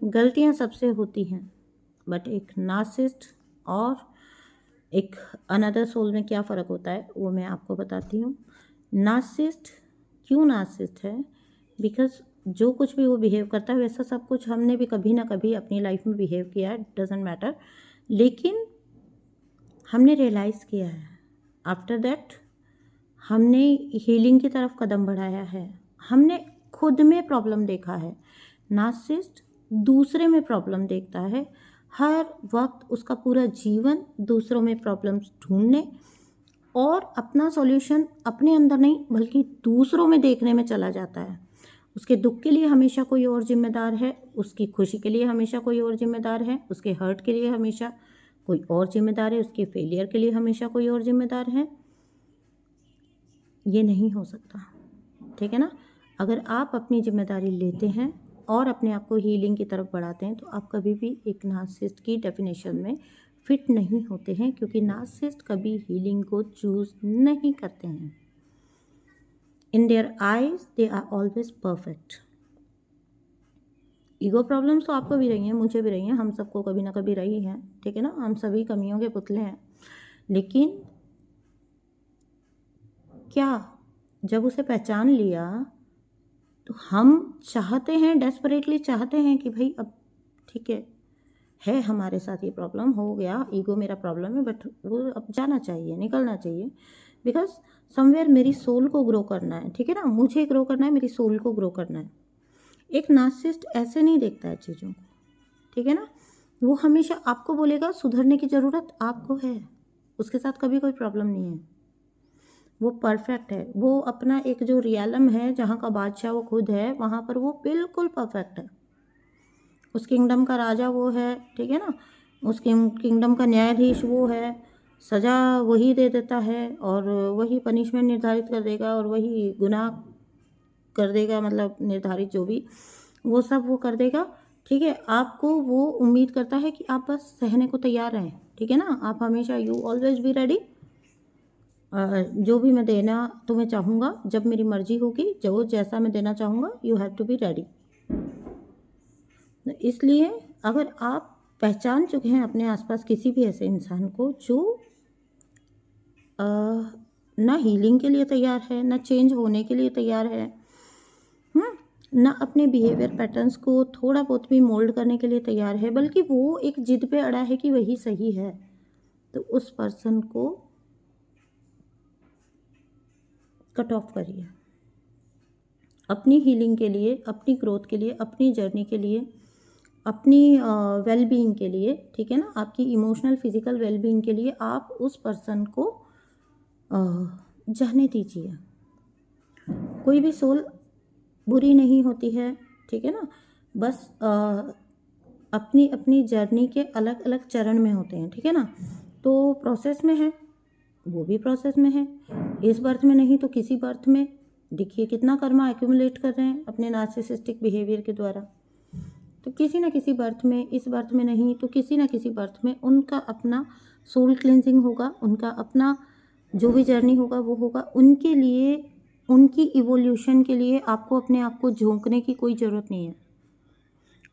गलतियां सबसे होती हैं, बट एक नार्सिसिस्ट और एक अनदर सोल में क्या फ़र्क होता है वो मैं आपको बताती हूँ। नार्सिसिस्ट क्यों नार्सिसिस्ट है? बिकॉज जो कुछ भी वो बिहेव करता है वैसा सब कुछ हमने भी कभी ना कभी अपनी लाइफ में बिहेव किया है, डजेंट मैटर, लेकिन हमने रियलाइज़ किया है, आफ्टर दैट हमने हीलिंग की तरफ कदम बढ़ाया है, हमने खुद में प्रॉब्लम देखा है। नार्सिसिस्ट दूसरे में प्रॉब्लम देखता है, हर वक्त उसका पूरा जीवन दूसरों में प्रॉब्लम्स ढूंढने और अपना सॉल्यूशन अपने अंदर नहीं बल्कि दूसरों में देखने में चला जाता है। उसके दुख के लिए हमेशा कोई और जिम्मेदार है, उसकी खुशी के लिए हमेशा कोई और जिम्मेदार है, उसके हर्ट के लिए हमेशा कोई और जिम्मेदार है, उसके फेलियर के लिए हमेशा कोई और जिम्मेदार है। ये नहीं हो सकता, ठीक है ना। अगर आप अपनी जिम्मेदारी लेते हैं और अपने आप को हीलिंग की तरफ बढ़ाते हैं तो आप कभी भी एक नार्सिसिस्ट की डेफिनेशन में फिट नहीं होते हैं, क्योंकि नार्सिसिस्ट कभी हीलिंग को चूज़ नहीं करते हैं। In their eyes they are always perfect. Ego problems तो आपको भी रही हैं, मुझे भी रही हैं, हम सबको कभी ना कभी रही हैं, ठीक है ना। हम सभी कमियों के पुतले हैं, लेकिन क्या जब उसे पहचान लिया तो हम चाहते हैं, डेस्परेटली चाहते हैं कि भाई अब ठीक है हमारे साथ ये प्रॉब्लम हो गया, ईगो मेरा प्रॉब्लम है, बट वो अब जाना चाहिए, निकलना चाहिए, बिकॉज समवेयर मेरी सोल को ग्रो करना है, ठीक है ना। मुझे ग्रो करना है, मेरी सोल को ग्रो करना है। एक नार्सिसिस्ट ऐसे नहीं देखता है चीज़ों को, ठीक है ना। वो हमेशा आपको बोलेगा सुधरने की ज़रूरत आपको है, उसके साथ कभी कोई प्रॉब्लम नहीं है, वो परफेक्ट है। वो अपना एक जो रियलम है जहाँ का बादशाह वो खुद है, वहाँ पर वो बिल्कुल परफेक्ट है। उस किंगडम का राजा वो है, ठीक है ना। उस किंगडम का न्यायाधीश वो है, सज़ा वही दे देता है और वही पनिशमेंट निर्धारित कर देगा और वही गुनाह कर देगा, मतलब निर्धारित जो भी वो सब वो कर देगा, ठीक है। आपको वो उम्मीद करता है कि आप बस सहने को तैयार रहें, ठीक है ना। आप हमेशा यू ऑलवेज बी रेडी, जो भी मैं देना तुम्हें चाहूँगा, जब मेरी मर्जी होगी, जो जैसा मैं देना चाहूँगा, you have to be ready. इसलिए अगर आप पहचान चुके हैं अपने आसपास किसी भी ऐसे इंसान को जो ना हीलिंग के लिए तैयार है, ना चेंज होने के लिए तैयार है, ना अपने बिहेवियर पैटर्न्स को थोड़ा बहुत भी मोल्ड करने के लिए तैयार है, बल्कि वो एक जिद पे अड़ा है कि वही सही है, तो उस पर्सन को कट ऑफ करिए। अपनी हीलिंग के लिए, अपनी ग्रोथ के लिए, अपनी जर्नी के लिए, अपनी वेल बीइंग के लिए, ठीक है ना, आपकी इमोशनल फिजिकल वेल बीइंग के लिए आप उस पर्सन को जाने दीजिए। कोई भी सोल बुरी नहीं होती है, ठीक है ना। बस अपनी अपनी जर्नी के अलग अलग चरण में होते हैं, ठीक है ना। तो प्रोसेस में है, वो भी प्रोसेस में है, इस बर्थ में नहीं तो किसी बर्थ में। देखिए कितना कर्मा एक्यूमुलेट कर रहे हैं अपने नार्सिसिस्टिक बिहेवियर के द्वारा, तो किसी ना किसी बर्थ में, इस बर्थ में नहीं तो किसी ना किसी बर्थ में उनका अपना सोल क्लिनजिंग होगा, उनका अपना जो भी जर्नी होगा वो होगा। उनके लिए, उनकी इवोल्यूशन के लिए आपको अपने आप को झोंकने की कोई ज़रूरत नहीं है,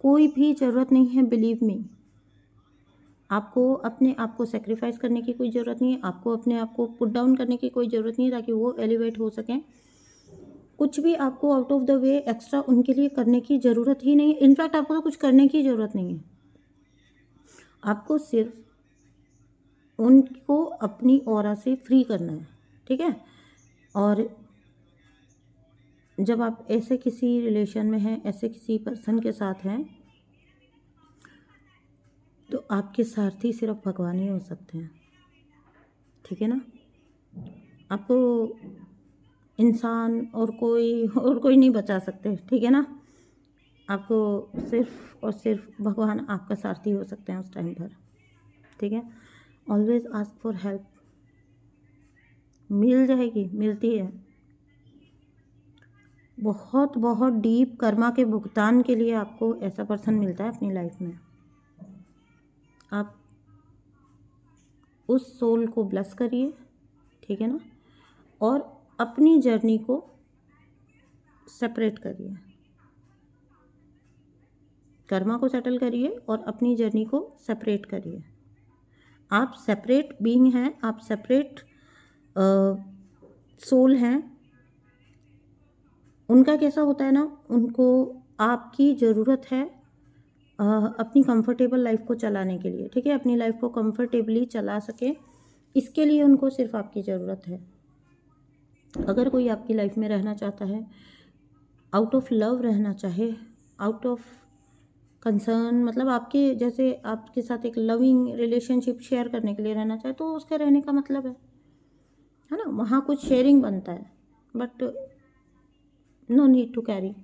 कोई भी ज़रूरत नहीं है, बिलीव मी। आपको अपने आप को सेक्रीफाइस करने की कोई ज़रूरत नहीं है, आपको अपने आप को पुट डाउन करने की कोई ज़रूरत नहीं है ताकि वो एलिवेट हो सकें। कुछ भी आपको out of the way extra उनके लिए करने की ज़रूरत ही नहीं है। इनफैक्ट आपको तो कुछ करने की ज़रूरत नहीं है, आपको सिर्फ उनको अपनी ऑरा से फ्री करना है, ठीक है। और जब आप ऐसे किसी रिलेशन में हैं, ऐसे किसी पर्सन के साथ हैं, तो आपके सारथी सिर्फ भगवान ही हो सकते हैं, ठीक है ना। आपको इंसान और कोई नहीं बचा सकते, ठीक है ना। आपको सिर्फ और सिर्फ भगवान आपका सारथी हो सकते हैं उस टाइम पर, ठीक है। ऑलवेज आस्क फॉर हेल्प, मिल जाएगी, मिलती है। बहुत बहुत डीप कर्मा के भुगतान के लिए आपको ऐसा पर्सन मिलता है अपनी लाइफ में। आप उस सोल को ब्लेस करिए, ठीक है ना, और अपनी जर्नी को सेपरेट करिए। कर्मा को सेटल करिए और अपनी जर्नी को सेपरेट करिए। आप सेपरेट बीइंग हैं, आप सेपरेट सोल हैं। उनका कैसा होता है ना, उनको आपकी ज़रूरत है अपनी कंफर्टेबल लाइफ को चलाने के लिए, ठीक है, अपनी लाइफ को कंफर्टेबली चला सके, इसके लिए उनको सिर्फ आपकी ज़रूरत है। अगर कोई आपकी लाइफ में रहना चाहता है, आउट ऑफ लव रहना चाहे, आउट ऑफ कंसर्न, मतलब आपके जैसे आपके साथ एक लविंग रिलेशनशिप शेयर करने के लिए रहना चाहे, तो उसके रहने का मतलब है ना, वहाँ कुछ शेयरिंग बनता है, but no need to carry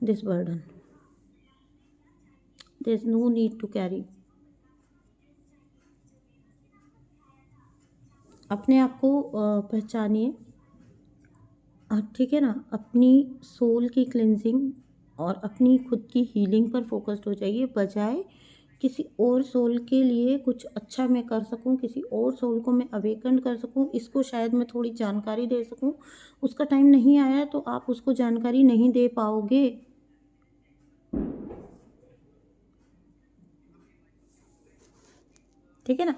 this burden, there is no need to carry. अपने आप को पहचानिए, ठीक है ना, अपनी सोल की क्लिनजिंग और अपनी खुद की हीलिंग पर फोकस्ड हो जाइए, बजाय किसी और सोल के लिए कुछ अच्छा मैं कर सकूं, किसी और सोल को मैं अवेकन कर सकूं, इसको शायद मैं थोड़ी जानकारी दे सकूं। उसका टाइम नहीं आया तो आप उसको जानकारी नहीं दे पाओगे। ठीक है ना,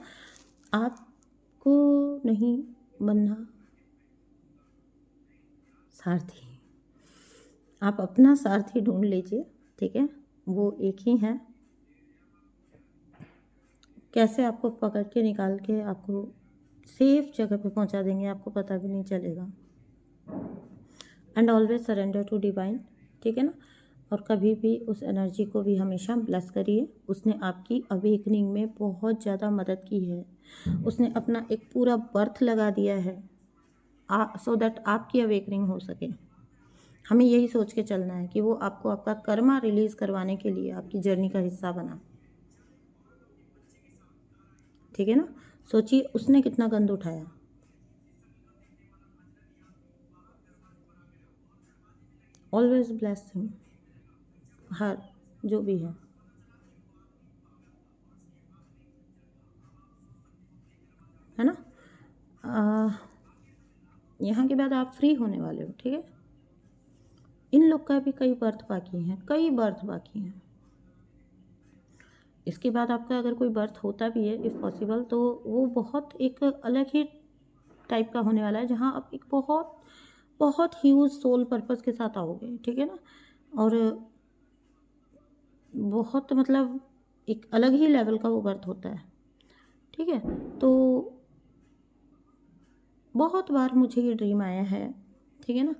आपको नहीं बनना सारथी, आप अपना सारथी ढूंढ लीजिए, ठीक है, वो एक ही है। कैसे आपको पकड़ के निकाल के आपको सेफ जगह पे पहुंचा देंगे, आपको पता भी नहीं चलेगा। And always surrender to divine, ठीक है ना, और कभी भी उस एनर्जी को भी हमेशा ब्लेस करिए। उसने आपकी अवेकनिंग में बहुत ज़्यादा मदद की है, उसने अपना एक पूरा बर्थ लगा दिया है सो दैट आपकी अवेकनिंग हो सके। हमें यही सोच के चलना है कि वो आपको आपका कर्मा रिलीज करवाने के लिए आपकी जर्नी का हिस्सा बना, ठीक है ना। सोचिए उसने कितना गंद उठाया, ऑलवेज ब्लेस हिम, हर जो भी है ना। यहाँ के बाद आप फ्री होने वाले हो, ठीक है। इन लोग का भी कई बर्थ बाकी हैं, कई बर्थ बाकी हैं। इसके बाद आपका अगर कोई बर्थ होता भी है इफ़ पॉसिबल, तो वो बहुत एक अलग ही टाइप का होने वाला है, जहाँ आप एक बहुत बहुत ह्यूज सोल पर्पस के साथ आओगे, ठीक है ना, और बहुत मतलब एक अलग ही लेवल का वो बर्थ होता है, ठीक है। तो बहुत बार मुझे ये ड्रीम आया है, ठीक है ना,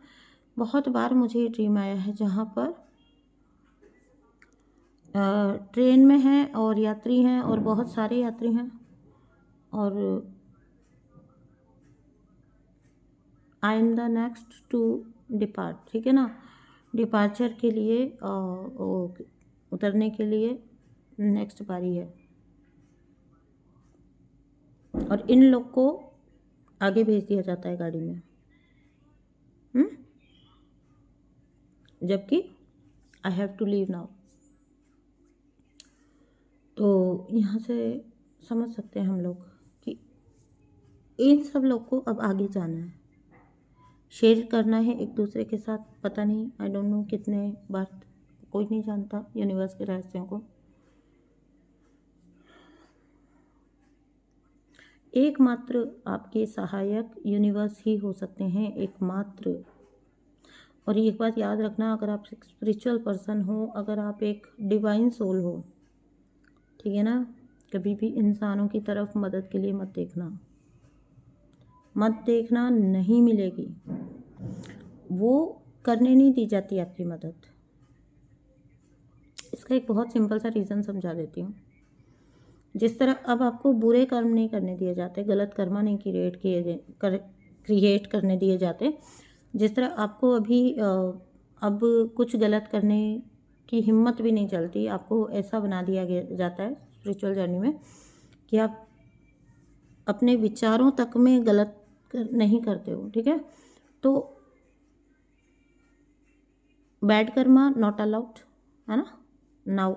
बहुत बार मुझे ये ड्रीम आया है जहाँ पर ट्रेन में हैं और यात्री हैं और बहुत सारे यात्री हैं और I am the next to depart, ठीक है ना, डिपार्चर के लिए उतरने के लिए नेक्स्ट बारी है, और इन लोग को आगे भेज दिया जाता है गाड़ी में, जबकि I have to leave now. तो यहाँ से समझ सकते हैं हम लोग कि इन सब लोग को अब आगे जाना है, शेयर करना है एक दूसरे के साथ। पता नहीं, आई डोंट नो कितने बार, कोई नहीं जानता यूनिवर्स के रहस्यों को। एकमात्र आपके सहायक यूनिवर्स ही हो सकते हैं, एकमात्र। और एक बात याद रखना, अगर आप एक स्पिरिचुअल पर्सन हो, अगर आप एक डिवाइन सोल हो, ठीक है ना, कभी भी इंसानों की तरफ मदद के लिए मत देखना, मत देखना, नहीं मिलेगी, वो करने नहीं दी जाती आपकी मदद। इसका एक बहुत सिंपल सा रीज़न समझा देती हूँ। जिस तरह अब आपको बुरे कर्म नहीं करने दिए जाते, गलत कर्मा नहीं क्रिएट करने दिए जाते, जिस तरह आपको अभी अब कुछ गलत करने की हिम्मत भी नहीं चलती, आपको ऐसा बना दिया जाता है स्पिरिचुअल जर्नी में कि आप अपने विचारों तक में गलत नहीं करते हो, ठीक है। तो बैड कर्मा नॉट अलाउड, है ना। नाउ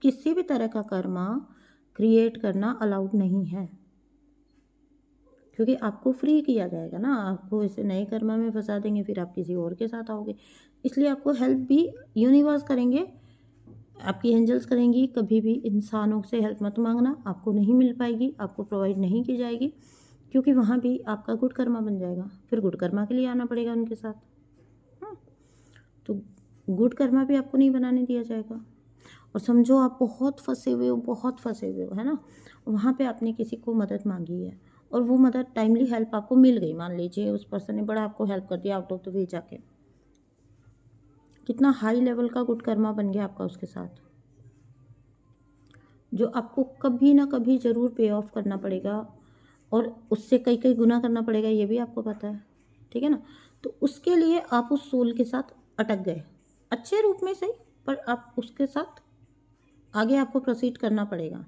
किसी भी तरह का कर्मा क्रिएट करना अलाउड नहीं है, क्योंकि आपको फ्री किया जाएगा ना, आपको इसे नए कर्मा में फंसा देंगे, फिर आप किसी और के साथ आओगे। इसलिए आपको हेल्प भी यूनिवर्स करेंगे, आपकी एंजल्स करेंगी, कभी भी इंसानों से हेल्प मत मांगना, आपको नहीं मिल पाएगी, आपको प्रोवाइड नहीं की जाएगी, क्योंकि वहाँ भी आपका गुड कर्मा बन जाएगा, फिर गुड कर्मा के लिए आना पड़ेगा उनके साथ। हाँ, तो गुड कर्मा भी आपको नहीं बनाने दिया जाएगा। और समझो आप बहुत फंसे हुए हो, बहुत फंसे हुए हो, है ना, वहाँ पे आपने किसी को मदद मांगी है और वो मदद टाइमली हेल्प आपको मिल गई, मान लीजिए उस पर्सन ने बड़ा आपको हेल्प कर दिया आउट ऑफ द वे जाके, कितना हाई लेवल का गुड कर्मा बन गया आपका उसके साथ, जो आपको कभी ना कभी ज़रूर पे ऑफ करना पड़ेगा और उससे कई कई गुना करना पड़ेगा, ये भी आपको पता है, ठीक है ना। तो उसके लिए आप उस सोल के साथ अटक गए, अच्छे रूप में सही, पर आप उसके साथ आगे आपको प्रोसीड करना पड़ेगा।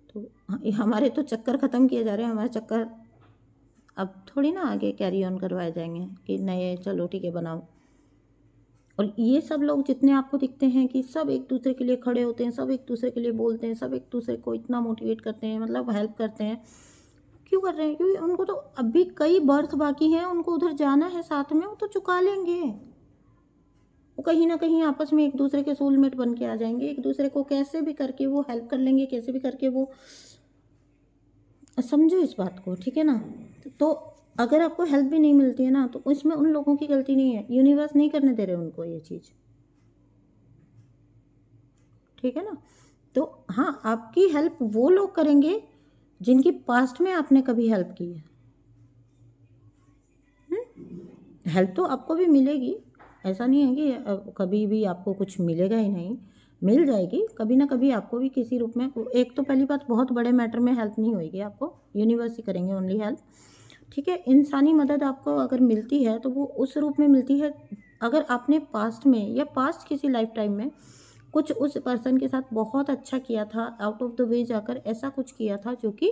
तो हमारे तो चक्कर ख़त्म किए जा रहे हैं, हमारे चक्कर अब थोड़ी ना आगे कैरी ऑन करवाए जाएंगे कि नए चलो ठीक है बनाओ। और ये सब लोग जितने आपको दिखते हैं कि सब एक दूसरे के लिए खड़े होते हैं, सब एक दूसरे के लिए बोलते हैं, सब एक दूसरे को इतना मोटिवेट करते हैं, मतलब हेल्प करते हैं, क्यों कर रहे हैं? क्योंकि उनको तो अभी कई बर्थ बाकी हैं, उनको उधर जाना है साथ में, वो तो चुका लेंगे, वो कहीं ना कहीं आपस में एक दूसरे के सोलमेट बन के आ जाएंगे, एक दूसरे को कैसे भी करके वो हेल्प कर लेंगे, कैसे भी करके वो, समझो इस बात को, ठीक है ना। तो अगर आपको हेल्प भी नहीं मिलती है ना, तो इसमें उन लोगों की गलती नहीं है, यूनिवर्स नहीं करने दे रहे उनको ये चीज़, ठीक है ना। तो हाँ, आपकी हेल्प वो लोग करेंगे जिनकी पास्ट में आपने कभी हेल्प की है। हेल्प तो आपको भी मिलेगी, ऐसा नहीं है कि कभी भी आपको कुछ मिलेगा ही नहीं, मिल जाएगी कभी ना कभी आपको भी किसी रूप में। एक तो पहली बात, बहुत बड़े मैटर में हेल्प नहीं होगी आपको, यूनिवर्स ही करेंगे ओनली हेल्प, ठीक है। इंसानी मदद आपको अगर मिलती है तो वो उस रूप में मिलती है, अगर आपने पास्ट में या पास्ट किसी लाइफ टाइम में कुछ उस पर्सन के साथ बहुत अच्छा किया था, आउट ऑफ द वे जाकर ऐसा कुछ किया था जो कि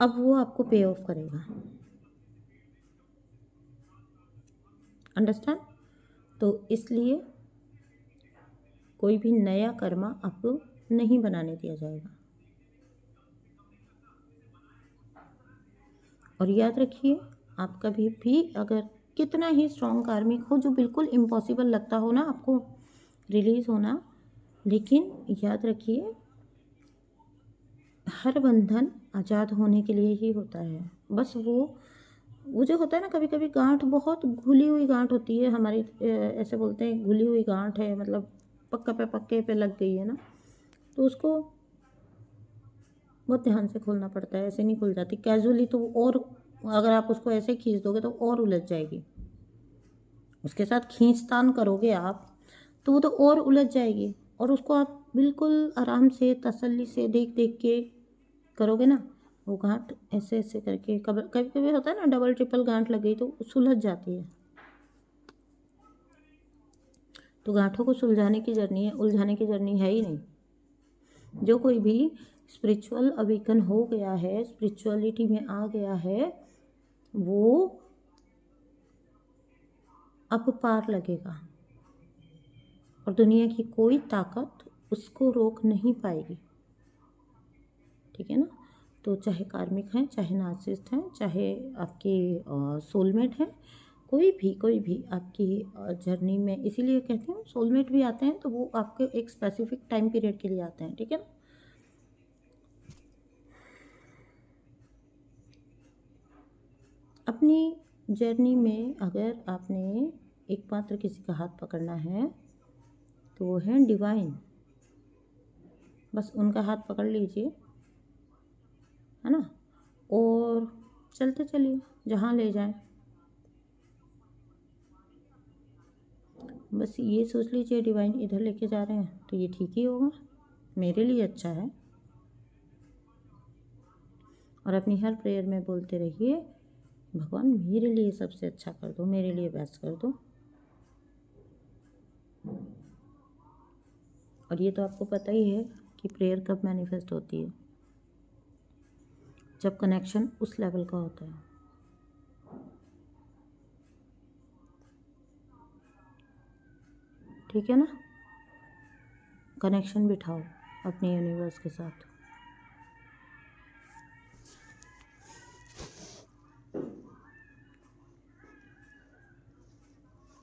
अब वो आपको पे ऑफ करेगा, अंडरस्टैंड। तो इसलिए कोई भी नया कर्मा आपको नहीं बनाने दिया जाएगा। और याद रखिए, आप कभी भी अगर कितना ही स्ट्रॉन्ग कार्मिक हो, जो बिल्कुल इम्पॉसिबल लगता हो ना आपको रिलीज़ होना, लेकिन याद रखिए हर बंधन आज़ाद होने के लिए ही होता है। बस वो जो होता है ना, कभी कभी गांठ, बहुत घुली हुई गांठ होती है हमारी, ऐसे बोलते हैं घुली हुई गांठ है, मतलब पक्के पे लग गई है ना, तो उसको बहुत ध्यान से खोलना पड़ता है, ऐसे नहीं खुल जाती कैजुअली, तो और अगर आप उसको ऐसे खींच दोगे तो और उलझ जाएगी, उसके साथ खींचतान करोगे आप तो वो तो और उलझ जाएगी, और उसको आप बिल्कुल आराम से तसल्ली से देख देख के करोगे ना, वो गांठ ऐसे ऐसे करके, कभी कभी कभी होता है ना डबल ट्रिपल गांठ लग गई तो सुलझ जाती है। तो गांठों को सुलझाने की जर्नी है, उलझाने की जर्नी है ही नहीं। जो कोई भी स्पिरिचुअल अवेकन हो गया है, स्पिरिचुअलिटी में आ गया है, वो अब पार लगेगा और दुनिया की कोई ताकत उसको रोक नहीं पाएगी, ठीक है ना। तो चाहे कार्मिक हैं, चाहे नार्सिसिस्ट हैं, चाहे आपके सोलमेट हैं, कोई भी आपकी जर्नी में, इसीलिए कहती हूँ सोलमेट भी आते हैं तो वो आपके एक स्पेसिफिक टाइम पीरियड के लिए आते हैं, ठीक है ना। अपनी जर्नी में अगर आपने एकमात्र किसी का हाथ पकड़ना है तो वो है डिवाइन, बस उनका हाथ पकड़ लीजिए, है ना, और चलते चलिए जहाँ ले जाएं। बस ये सोच लीजिए डिवाइन इधर लेके जा रहे हैं तो ये ठीक ही होगा, मेरे लिए अच्छा है। और अपनी हर प्रेयर में बोलते रहिए, भगवान मेरे लिए सबसे अच्छा कर दो, मेरे लिए बेस्ट कर दो। और ये तो आपको पता ही है कि प्रेयर कब मैनिफेस्ट होती है, जब कनेक्शन उस लेवल का होता है, ठीक है ना। कनेक्शन बिठाओ अपने यूनिवर्स के साथ।